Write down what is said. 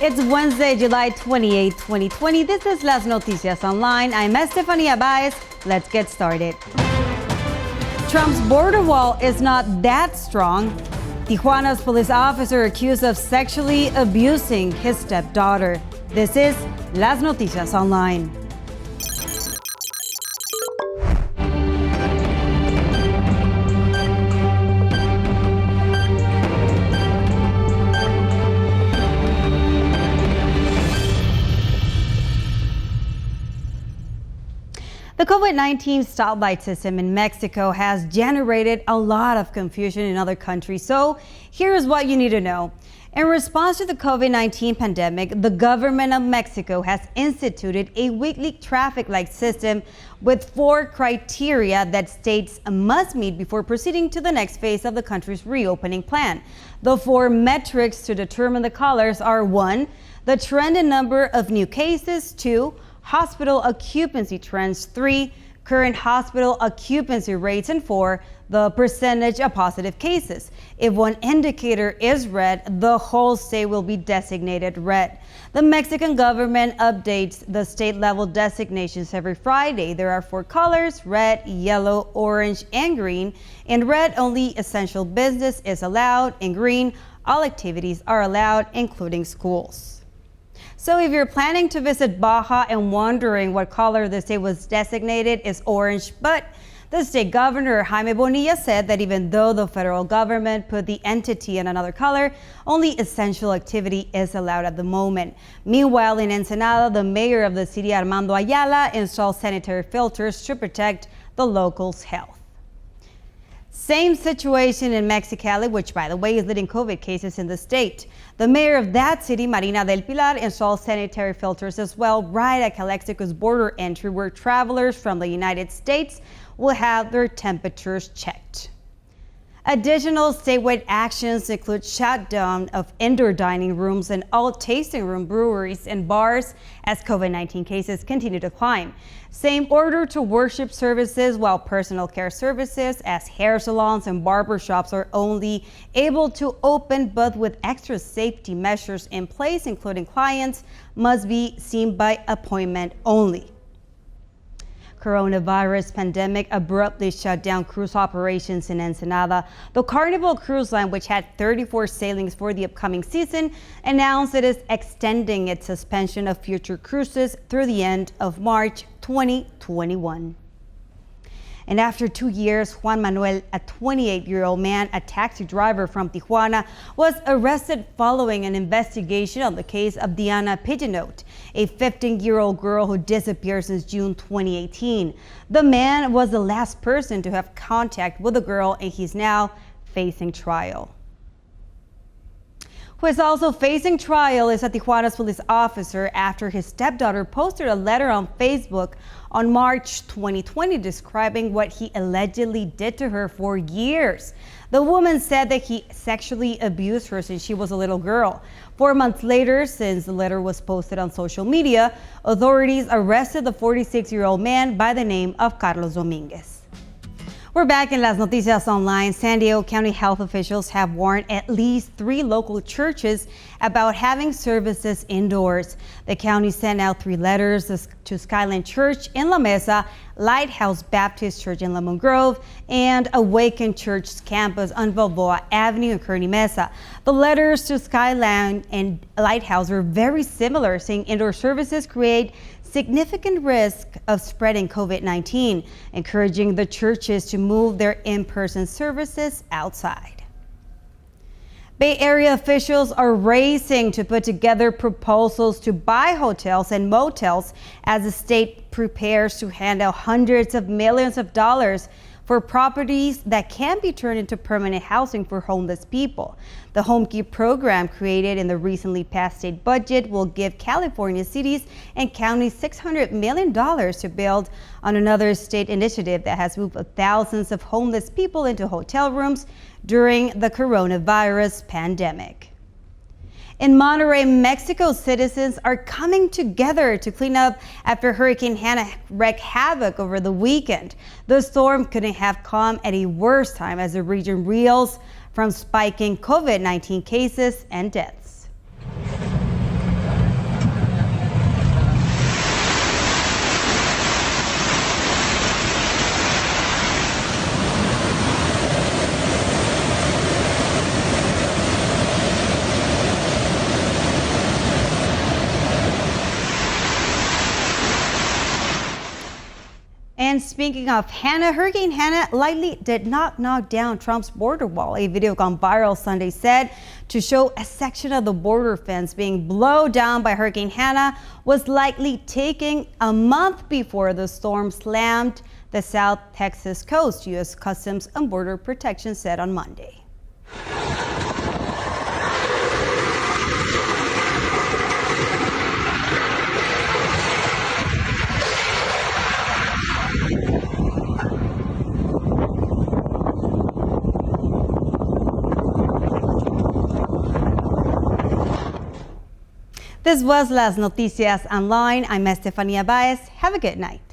It's Wednesday, July 28, 2020. This is Las Noticias Online. I'm Estefania Baez. Let's get started. Trump's border wall is not that strong. Tijuana's police officer accused of sexually abusing his stepdaughter. This is Las Noticias Online. The COVID-19 stoplight system in Mexico has generated a lot of confusion in other countries, so here's what you need to know. In response to the COVID-19 pandemic, the government of Mexico has instituted a weekly traffic light system with 4 criteria that states must meet before proceeding to the next phase of the country's reopening plan. The 4 metrics to determine the colors are 1, the trend in number of new cases, 2, hospital occupancy trends, 3, current hospital occupancy rates, and 4, the percentage of positive cases. If one indicator is red, the whole state will be designated red. The Mexican government updates the state-level designations every Friday. There are 4 colors: red, yellow, orange, and green. In red, only essential business is allowed. In green, all activities are allowed, including schools. So if you're planning to visit Baja and wondering what color the state was designated, is orange, but the state governor, Jaime Bonilla, said that even though the federal government put the entity in another color, only essential activity is allowed at the moment. Meanwhile, in Ensenada, the mayor of the city, Armando Ayala, installed sanitary filters to protect the locals' health. Same situation in Mexicali, which, by the way, is leading COVID cases in the state. The mayor of that city, Marina del Pilar, installed sanitary filters as well right at Calexico's border entry, where travelers from the United States will have their temperatures checked. Additional statewide actions include shutdown of indoor dining rooms and all tasting room, breweries, and bars as COVID-19 cases continue to climb. Same order to worship services, while personal care services as hair salons and barber shops are only able to open, but with extra safety measures in place, including clients must be seen by appointment only. Coronavirus pandemic abruptly shut down cruise operations in Ensenada. The Carnival Cruise Line, which had 34 sailings for the upcoming season, announced it is extending its suspension of future cruises through the end of March 2021. And after 2 years, Juan Manuel, a 28-year-old man, a taxi driver from Tijuana, was arrested following an investigation on the case of Diana Pigeonnote, a 15-year-old girl who disappeared since June 2018. The man was the last person to have contact with the girl, and he's now facing trial. Who is also facing trial is a Tijuana's police officer after his stepdaughter posted a letter on Facebook on March 2020 describing what he allegedly did to her for years. The woman said that he sexually abused her since she was a little girl. 4 months later, since the letter was posted on social media, authorities arrested the 46-year-old man by the name of Carlos Dominguez. We're back in Las Noticias Online. San Diego County health officials have warned at least 3 local churches about having services indoors. The county sent out 3 letters to Skyline Church in La Mesa, Lighthouse Baptist Church in Lemon Grove, and Awaken Church's campus on Balboa Avenue in Kearny Mesa. The letters to Skyline and Lighthouse were very similar, saying indoor services create significant risk of spreading COVID-19, encouraging the churches to move their in-person services outside. Bay Area officials are racing to put together proposals to buy hotels and motels as the state prepares to hand out hundreds of millions of dollars for properties that can be turned into permanent housing for homeless people. The Home Key program, created in the recently passed state budget, will give California cities and counties $600 million to build on another state initiative that has moved thousands of homeless people into hotel rooms during the coronavirus pandemic. In Monterrey, Mexico, citizens are coming together to clean up after Hurricane Hanna wreaked havoc over the weekend. The storm couldn't have come at a worse time as the region reels from spiking COVID-19 cases and deaths. And speaking of Hannah, Hurricane Hannah likely did not knock down Trump's border wall. A video gone viral Sunday said to show a section of the border fence being blown down by Hurricane Hannah was likely taking a month before the storm slammed the South Texas coast, U.S. Customs and Border Protection said on Monday. This was Las Noticias Online. I'm Estefania Baez. Have a good night.